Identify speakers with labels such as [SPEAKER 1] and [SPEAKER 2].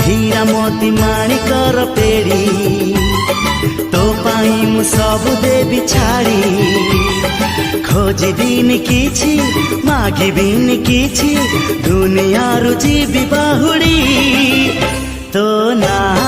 [SPEAKER 1] हीरा मोती माणिकर पेड़ी तो पाई मु सब देवी छाड़ी खोजी दिन किछि मागी बिन किछि दुनिया रुचि बाहुड़ी तो ना